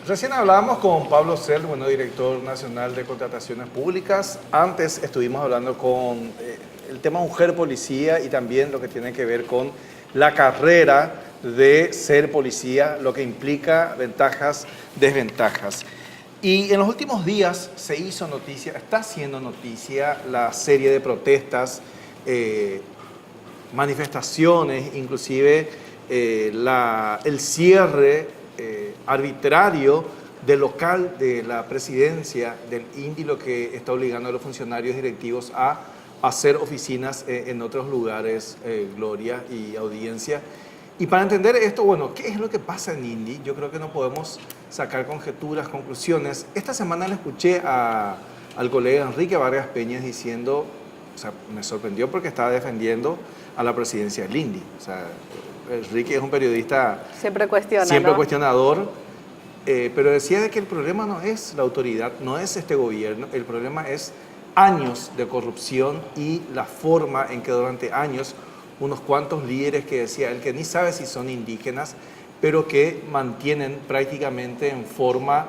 Recién hablábamos con Pablo Cel, bueno, director nacional de contrataciones públicas. Antes estuvimos hablando con el tema mujer policía y también lo que tiene que ver con la carrera de ser policía, lo que implica ventajas, desventajas. Y en los últimos días se hizo noticia, está haciendo noticia la serie de protestas, manifestaciones, inclusive el cierre arbitrario del local de la presidencia del INDI, lo que está obligando a los funcionarios directivos a hacer oficinas en otros lugares, Gloria y audiencia. Y para entender esto, bueno, ¿qué es lo que pasa en INDI? Yo creo que no podemos sacar conjeturas, conclusiones. Esta semana le escuché al colega Enrique Vargas Peñas diciendo, o sea, me sorprendió porque estaba defendiendo a la presidencia del INDI. O sea, Enrique es un periodista siempre cuestionador, pero decía de que el problema no es la autoridad, no es este gobierno, el problema es años de corrupción y la forma en que durante años unos cuantos líderes que decía él que ni sabe si son indígenas, pero que mantienen prácticamente en forma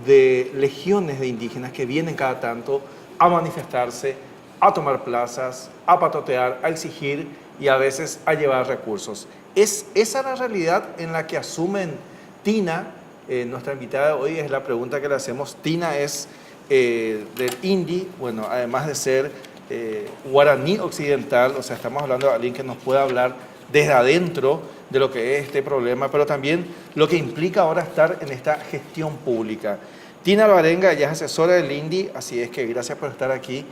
de legiones de indígenas que vienen cada tanto a manifestarse, a tomar plazas, a patotear, a exigir y a veces a llevar recursos. ¿Es esa la realidad en la que asumen Tina? Nuestra invitada hoy es la pregunta que le hacemos. Tina es del INDI, bueno, además de ser guaraní occidental, o sea, estamos hablando de alguien que nos puede hablar desde adentro de lo que es este problema, pero también lo que implica ahora estar en esta gestión pública. Tina Alvarenga, ella es asesora del INDI, así es que gracias por estar aquí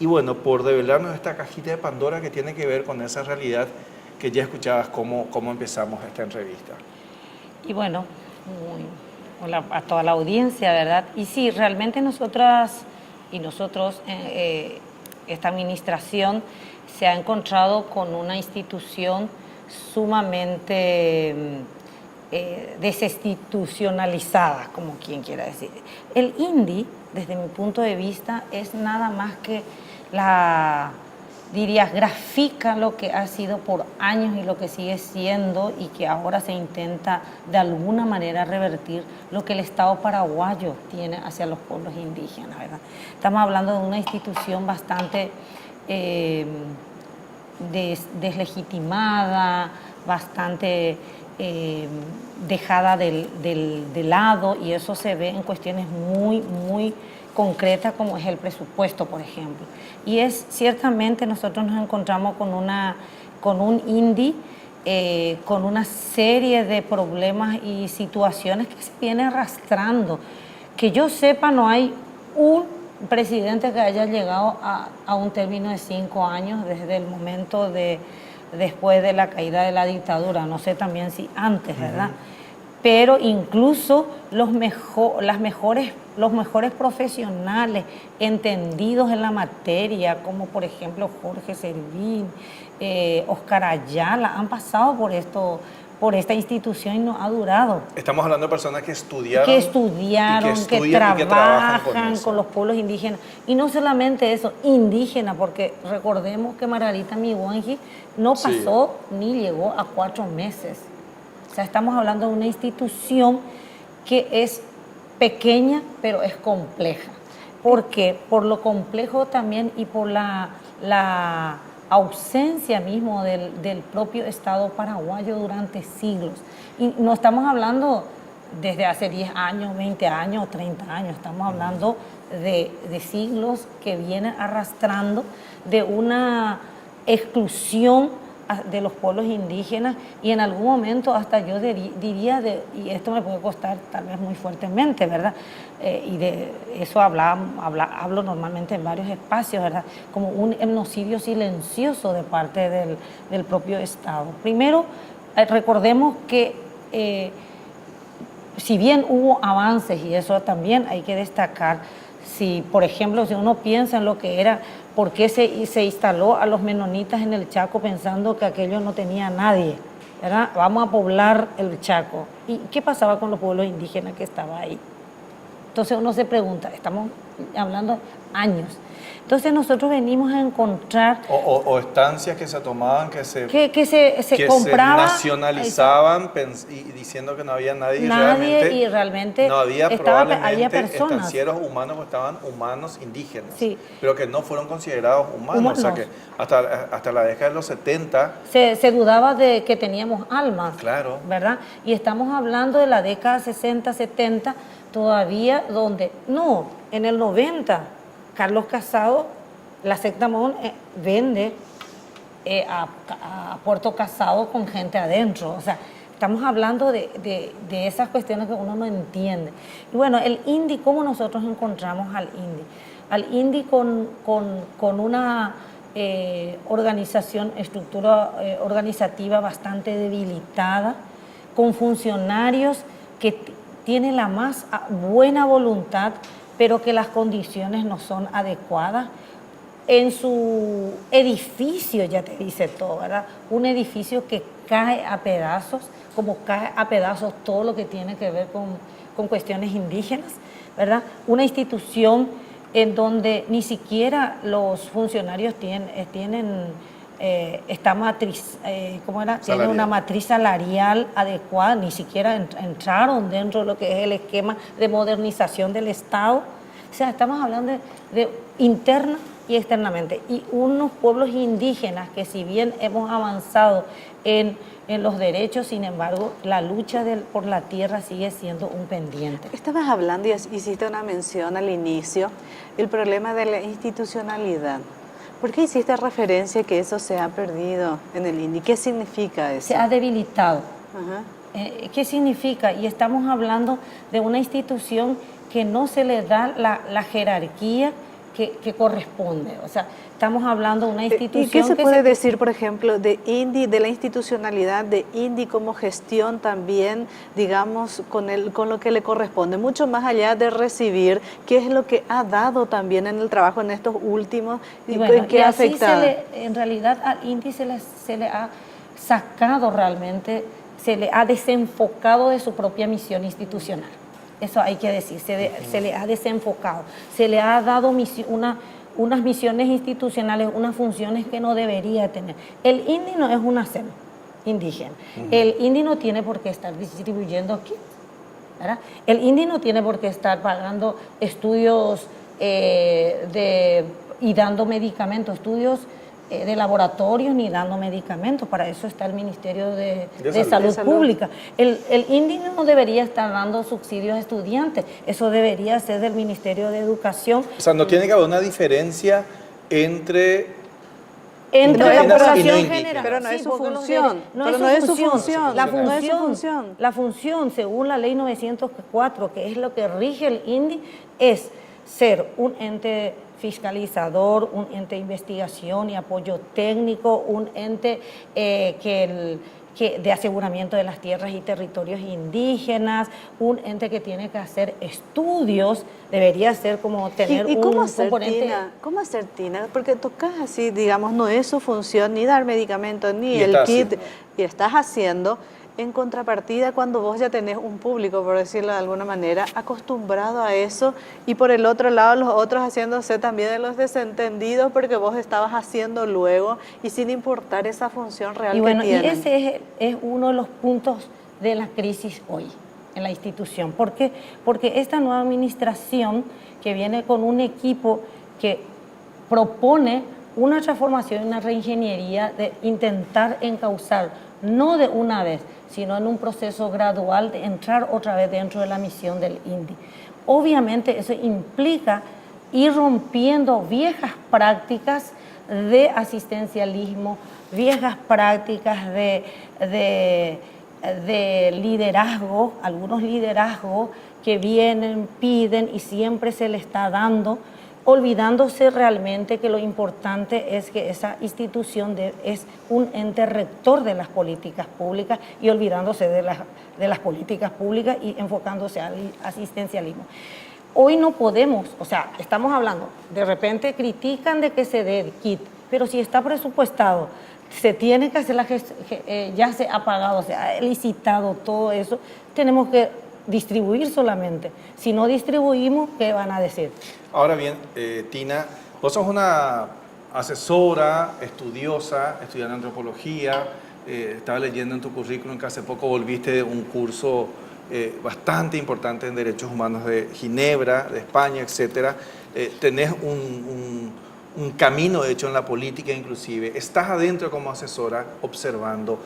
y bueno, por develarnos esta cajita de Pandora que tiene que ver con esa realidad que ya escuchabas cómo empezamos esta entrevista. Y bueno, hola a toda la audiencia, ¿verdad? Y sí, realmente nosotras y nosotros, esta administración se ha encontrado con una institución sumamente desinstitucionalizada, como quien quiera decir. El INDI, desde mi punto de vista, es nada más que grafica lo que ha sido por años y lo que sigue siendo y que ahora se intenta de alguna manera revertir lo que el Estado paraguayo tiene hacia los pueblos indígenas, ¿verdad? Estamos hablando de una institución bastante deslegitimada, bastante dejada de lado, y eso se ve en cuestiones muy concretas como es el presupuesto, por ejemplo. Y ciertamente nosotros nos encontramos con un INDI con una serie de problemas y situaciones que se vienen arrastrando. Que yo sepa, no hay un presidente que haya llegado a un término de 5 años desde el momento después de la caída de la dictadura. No sé también si antes, ¿verdad? Pero incluso los mejores profesionales entendidos en la materia, como por ejemplo Jorge Servín, Oscar Ayala, han pasado por esta institución y no ha durado. Estamos hablando de personas que estudiaron, que trabajan con los pueblos indígenas. Y no solamente eso, indígenas, porque recordemos que Margarita Miwanji no pasó ni llegó a 4 meses. O sea, estamos hablando de una institución que es pequeña, pero es compleja. ¿Por qué? Por lo complejo también y por la ausencia mismo del propio Estado paraguayo durante siglos. Y no estamos hablando desde hace 10 años, 20 años, 30 años. Estamos hablando de siglos que vienen arrastrando de una exclusión de los pueblos indígenas, y en algún momento hasta yo diría, y esto me puede costar tal vez muy fuertemente, ¿verdad? Y de eso hablo normalmente en varios espacios, ¿verdad? Como un genocidio silencioso de parte del propio Estado. Primero, recordemos que si bien hubo avances, y eso también hay que destacar, por ejemplo, si uno piensa en lo que era, ¿por qué se instaló a los menonitas en el Chaco pensando que aquello no tenía nadie? ¿Verdad? Vamos a poblar el Chaco. ¿Y qué pasaba con los pueblos indígenas que estaban ahí? Entonces uno se pregunta, estamos hablando años. Entonces nosotros venimos a encontrar... O estancias que se tomaban, que se compraban, nacionalizaban diciendo que no había nadie y realmente no había había personas. Estancieros humanos, pues estaban humanos indígenas, sí, pero que no fueron considerados humanos. O sea que hasta la década de los 70... Se dudaba de que teníamos almas, claro, ¿verdad? Y estamos hablando de la década 60, 70, todavía donde... No, en el 90... Carlos Casado, la secta Mohon vende a Puerto Casado con gente adentro. O sea, estamos hablando de esas cuestiones que uno no entiende. Y bueno, el INDI, ¿cómo nosotros encontramos al INDI? Al INDI con una estructura organizativa bastante debilitada, con funcionarios que tienen la más buena voluntad, pero que las condiciones no son adecuadas. En su edificio, ya te dice todo, ¿verdad? Un edificio que cae a pedazos, como cae a pedazos todo lo que tiene que ver con cuestiones indígenas, ¿verdad? Una institución en donde ni siquiera los funcionarios tienen esta matriz, tiene una matriz salarial adecuada, ni siquiera entraron dentro de lo que es el esquema de modernización del Estado. O sea, estamos hablando de interna y externamente. Y unos pueblos indígenas que, si bien hemos avanzado en los derechos, sin embargo, la lucha por la tierra sigue siendo un pendiente. Estabas hablando y hiciste una mención al inicio, el problema de la institucionalidad. ¿Por qué hiciste referencia que eso se ha perdido en el INDI? ¿Qué significa eso? Se ha debilitado. Ajá. ¿Qué significa? Y estamos hablando de una institución que no se le da la jerarquía que corresponde. O sea, estamos hablando de una institución... ¿Y qué se puede decir, por ejemplo, de INDI, de la institucionalidad de INDI como gestión también, digamos, con lo que le corresponde? Mucho más allá de recibir, ¿qué es lo que ha dado también en el trabajo en estos últimos y bueno, en qué ha afectado? En realidad al INDI se le ha sacado realmente, se le ha desenfocado de su propia misión institucional. Eso hay que decir, se le ha desenfocado, se le ha dado unas misiones institucionales, unas funciones que no debería tener. El INDI no es una SEM indígena, el INDI no tiene por qué estar distribuyendo kits, ¿verdad? El INDI no tiene por qué estar pagando estudios y dando medicamentos, estudios de laboratorios ni dando medicamentos. Para eso está el Ministerio de Salud Pública. El INDI no debería estar dando subsidios a estudiantes, eso debería ser del Ministerio de Educación. O sea, no tiene que haber una diferencia entre la población general. Pero no es su función. La función, según la ley 904, que es lo que rige el INDI, es ser un ente fiscalizador, un ente de investigación y apoyo técnico, un ente de aseguramiento de las tierras y territorios indígenas, un ente que tiene que hacer estudios, debería ser como tener un componente... ¿Cómo hacer, Tina? Porque tocas así, digamos, no es su función ni dar medicamentos, ni el kit, y estás haciendo... En contrapartida, cuando vos ya tenés un público, por decirlo de alguna manera, acostumbrado a eso, y por el otro lado los otros haciéndose también de los desentendidos porque vos estabas haciendo luego y sin importar esa función real que tienen. Y ese es uno de los puntos de la crisis hoy en la institución. ¿Por qué? Porque esta nueva administración que viene con un equipo que propone una transformación, una reingeniería de intentar encauzar, no de una vez, sino en un proceso gradual de entrar otra vez dentro de la misión del INDI. Obviamente eso implica ir rompiendo viejas prácticas de asistencialismo, viejas prácticas de liderazgo, algunos liderazgos que vienen, piden y siempre se le está dando, olvidándose realmente que lo importante es que esa institución es un ente rector de las políticas públicas y olvidándose de las políticas públicas y enfocándose al asistencialismo. Hoy no podemos, o sea, estamos hablando, de repente critican de que se dé el kit, pero si está presupuestado, se tiene que hacer ya se ha pagado, se ha licitado todo eso, tenemos que distribuir solamente. Si no distribuimos, ¿qué van a decir? Ahora bien, Tina, vos sos una asesora, estudiosa, estudiante de antropología, estaba leyendo en tu currículum que hace poco volviste de un curso bastante importante en derechos humanos de Ginebra, de España, etc. Tenés un camino hecho en la política inclusive, estás adentro como asesora observando,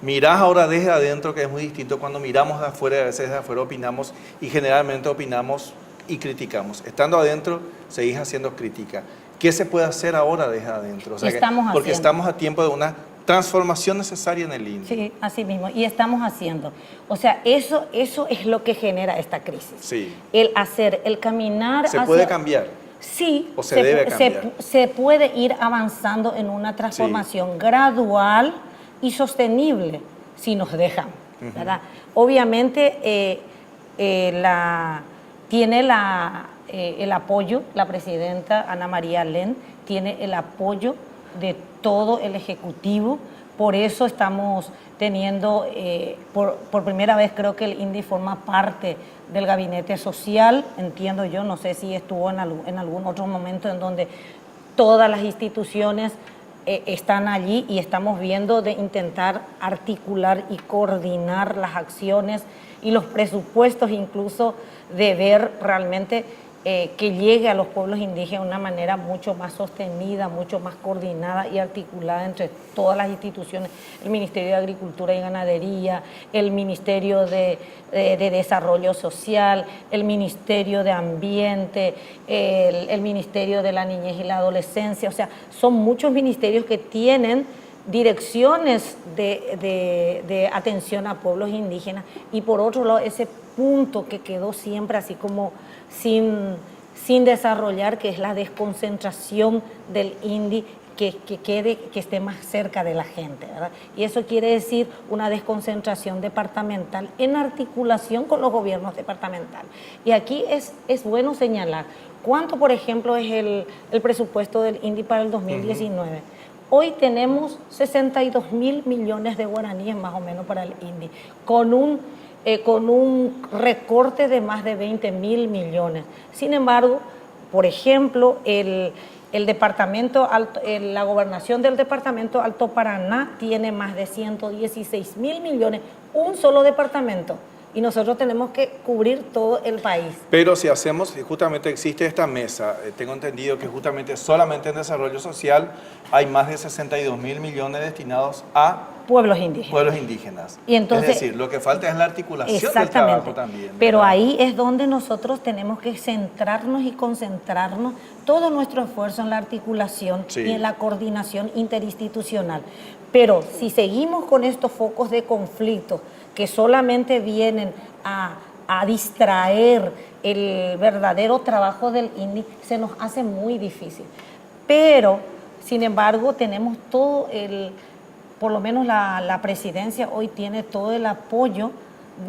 mirás ahora desde adentro, que es muy distinto cuando miramos de afuera, a veces de afuera opinamos y generalmente opinamos y criticamos. Estando adentro, seguís haciendo crítica. ¿Qué se puede hacer ahora desde adentro? O sea, porque estamos a tiempo de una transformación necesaria en el INDI. Sí, así mismo, y estamos haciendo. O sea, eso es lo que genera esta crisis. Sí. El caminar ¿Se puede cambiar? Sí, ¿O se debe cambiar? Se puede ir avanzando en una transformación gradual y sostenible, si nos dejan, ¿verdad? Obviamente, tiene el apoyo, la presidenta Ana María Len tiene el apoyo de todo el Ejecutivo, por eso estamos teniendo, por primera vez creo que el INDI forma parte del gabinete social, entiendo yo, no sé si estuvo en algún otro momento en donde todas las instituciones están allí y estamos viendo de intentar articular y coordinar las acciones y los presupuestos, incluso de ver realmente que llegue a los pueblos indígenas de una manera mucho más sostenida, mucho más coordinada y articulada entre todas las instituciones, el Ministerio de Agricultura y Ganadería, el Ministerio de Desarrollo Social, el Ministerio de Ambiente, el Ministerio de la Niñez y la Adolescencia. O sea, son muchos ministerios que tienen direcciones de atención a pueblos indígenas y por otro lado ese punto que quedó siempre así como sin desarrollar, que es la desconcentración del INDI, que esté más cerca de la gente, ¿verdad? Y eso quiere decir una desconcentración departamental en articulación con los gobiernos departamentales. Y aquí es bueno señalar cuánto, por ejemplo, es el presupuesto del INDI para el 2019. Hoy tenemos 62.000 millones de guaraníes más o menos para el INDI, con un recorte de más de 20.000 millones. Sin embargo, por ejemplo, la gobernación del departamento Alto Paraná tiene más de 116.000 millones, un solo departamento. Y nosotros tenemos que cubrir todo el país. Pero si hacemos, justamente existe esta mesa, tengo entendido que justamente solamente en desarrollo social hay más de 62.000 millones destinados a pueblos indígenas. Pueblos indígenas. Y entonces, es decir, lo que falta es la articulación del trabajo también. Pero ahí es donde nosotros tenemos que centrarnos y concentrarnos todo nuestro esfuerzo en la articulación y en la coordinación interinstitucional. Pero si seguimos con estos focos de conflicto que solamente vienen a distraer el verdadero trabajo del INDI, se nos hace muy difícil. Pero, sin embargo, tenemos todo por lo menos la presidencia hoy tiene todo el apoyo,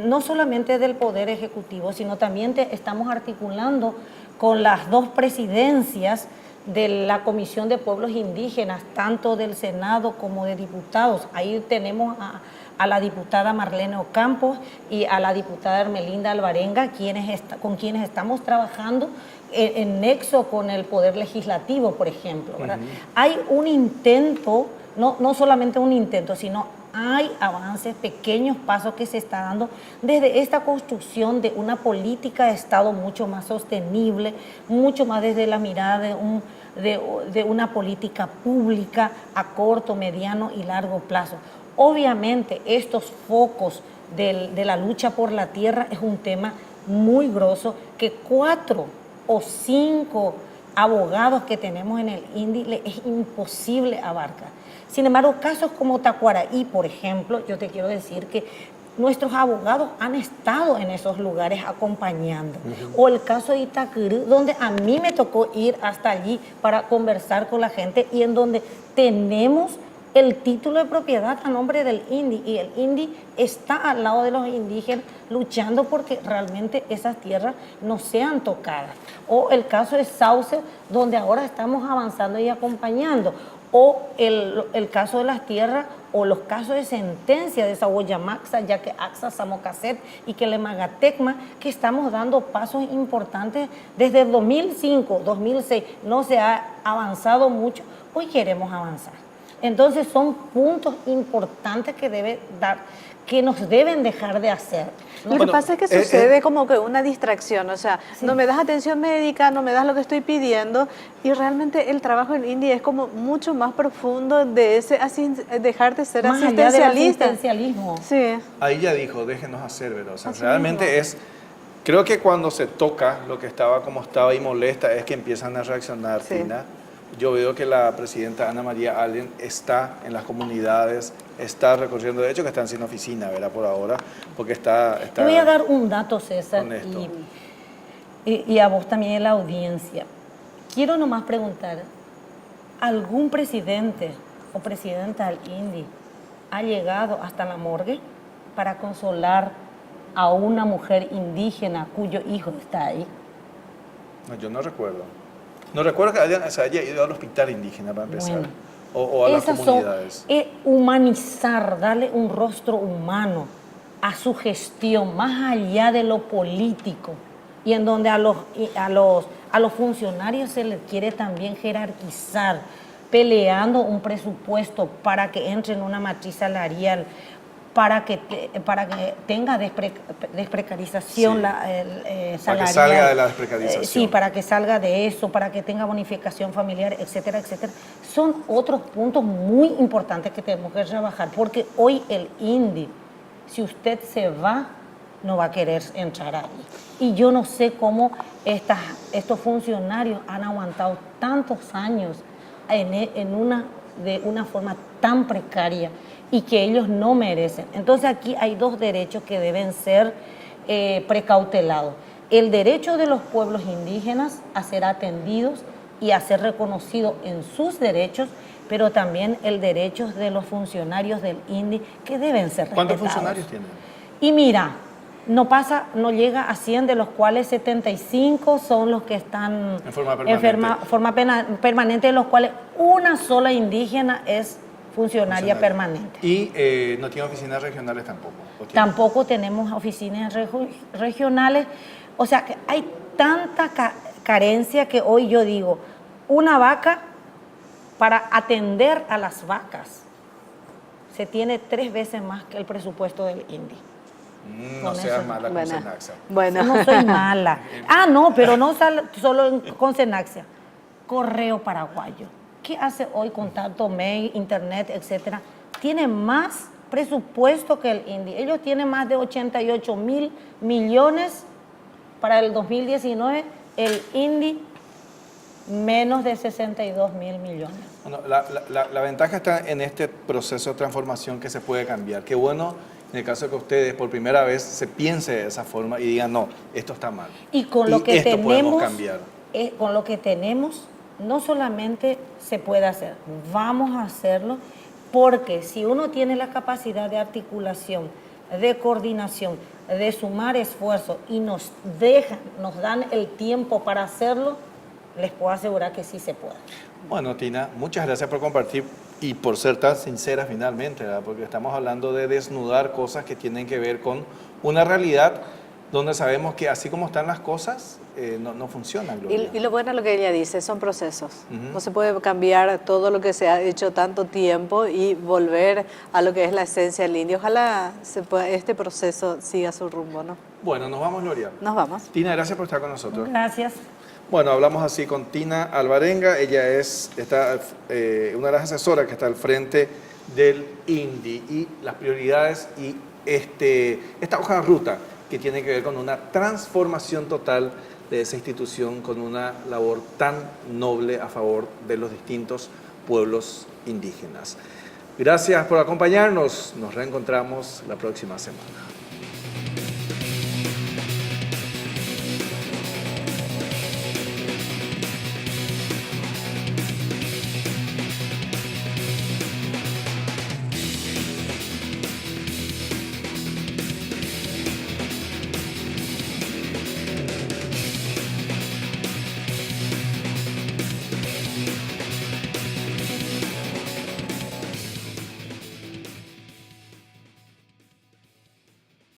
no solamente del Poder Ejecutivo, sino también estamos articulando con las dos presidencias de la Comisión de Pueblos Indígenas, tanto del Senado como de diputados. Ahí tenemos a la diputada Marlene Ocampos y a la diputada Hermelinda Alvarenga, con quienes estamos trabajando en nexo con el Poder Legislativo, por ejemplo, ¿verdad? Hay un intento, no solamente un intento, sino hay avances, pequeños pasos que se está dando desde esta construcción de una política de Estado mucho más sostenible, mucho más desde la mirada de una política pública a corto, mediano y largo plazo. Obviamente estos focos de la lucha por la tierra es un tema muy grosso que 4 o 5 abogados que tenemos en el INDI es imposible abarcar. Sin embargo, casos como Tacuaraí, por ejemplo, yo te quiero decir que nuestros abogados han estado en esos lugares acompañando. O el caso de Itacurú, donde a mí me tocó ir hasta allí para conversar con la gente y en donde tenemos el título de propiedad a nombre del INDI y el INDI está al lado de los indígenas luchando porque realmente esas tierras no sean tocadas. O el caso de Sauce, donde ahora estamos avanzando y acompañando. o el caso de las tierras, o los casos de sentencia de Sahuayamaxa, ya que AXA, Samocaset y que le Magatecma, que estamos dando pasos importantes desde el 2005, 2006, no se ha avanzado mucho, hoy queremos avanzar. Entonces son puntos importantes que nos deben dejar de hacer. Lo que pasa es que sucede como que una distracción, o sea, no me das atención médica, no me das lo que estoy pidiendo, y realmente el trabajo del INDI es como mucho más profundo de ese dejar de ser más asistencialista. Allá del asistencialismo. Sí. Ahí ya dijo, déjenos hacer, ¿verdad? O sea, realmente creo que cuando se toca lo que estaba como estaba y molesta es que empiezan a reaccionar, Tina. Yo veo que la presidenta Ana María Allen está en las comunidades, está recorriendo, de hecho que están sin oficina, ¿verdad? Por ahora, porque está Te voy a dar un dato, César, honesto. y a vos también en la audiencia. Quiero nomás preguntar, ¿algún presidente o presidenta del INDI ha llegado hasta la morgue para consolar a una mujer indígena cuyo hijo está ahí? No, yo no recuerdo. No recuerdo que se haya ido al hospital indígena para empezar. Bueno, o a las comunidades. Humanizar, darle un rostro humano a su gestión, más allá de lo político, y en donde a los funcionarios se les quiere también jerarquizar, peleando un presupuesto para que entre en una matriz salarial, para que tenga desprecarización salarial. Para que salga de la desprecarización. Sí, para que salga de eso, para que tenga bonificación familiar, etcétera, etcétera. Son otros puntos muy importantes que tenemos que trabajar, porque hoy el INDI, si usted se va, no va a querer entrar ahí. Y yo no sé cómo estos funcionarios han aguantado tantos años de una forma tan precaria y que ellos no merecen. Entonces aquí hay dos derechos que deben ser precautelados. El derecho de los pueblos indígenas a ser atendidos y a ser reconocidos en sus derechos, pero también el derecho de los funcionarios del INDI que deben ser respetados. ¿Cuántos funcionarios tienen? Y mira, no llega a 100, de los cuales 75 son los que están en forma permanente, de los cuales una sola indígena es funcionaria permanente. ¿Y no tiene oficinas regionales tampoco? Tampoco tenemos oficinas regionales. O sea, que hay tanta carencia que hoy yo digo, una vaca, para atender a las vacas, se tiene 3 veces más que el presupuesto del INDI. No seas mala con Cenaxa. Bueno. No soy mala. No, pero no solo con Cenaxa. Correo Paraguayo. ¿Qué hace hoy con tanto mail, internet, etcétera? Tiene más presupuesto que el INDI. Ellos tienen más de 88.000 millones para el 2019. El INDI menos de 62.000 millones. Bueno, la ventaja está en este proceso de transformación que se puede cambiar. Qué bueno en el caso de que ustedes por primera vez se piense de esa forma y digan, no, esto está mal. Y con lo que esto podemos cambiar. Con lo que tenemos, no solamente se puede hacer, vamos a hacerlo, porque si uno tiene la capacidad de articulación, de coordinación, de sumar esfuerzos y nos dan el tiempo para hacerlo, les puedo asegurar que sí se puede. Bueno, Tina, muchas gracias por compartir y por ser tan sincera finalmente, ¿verdad? Porque estamos hablando de desnudar cosas que tienen que ver con una realidad donde sabemos que así como están las cosas, no funcionan. Y lo bueno es lo que ella dice, son procesos. No se puede cambiar todo lo que se ha hecho tanto tiempo y volver a lo que es la esencia del indio. Ojalá este proceso siga su rumbo, ¿no? Bueno, nos vamos, Gloria. Nos vamos. Tina, gracias por estar con nosotros. Gracias. Bueno, hablamos así con Tina Alvarenga. Ella es una de las asesoras que está al frente del INDI y las prioridades y esta hoja de ruta que tiene que ver con una transformación total de esa institución con una labor tan noble a favor de los distintos pueblos indígenas. Gracias por acompañarnos. Nos reencontramos la próxima semana.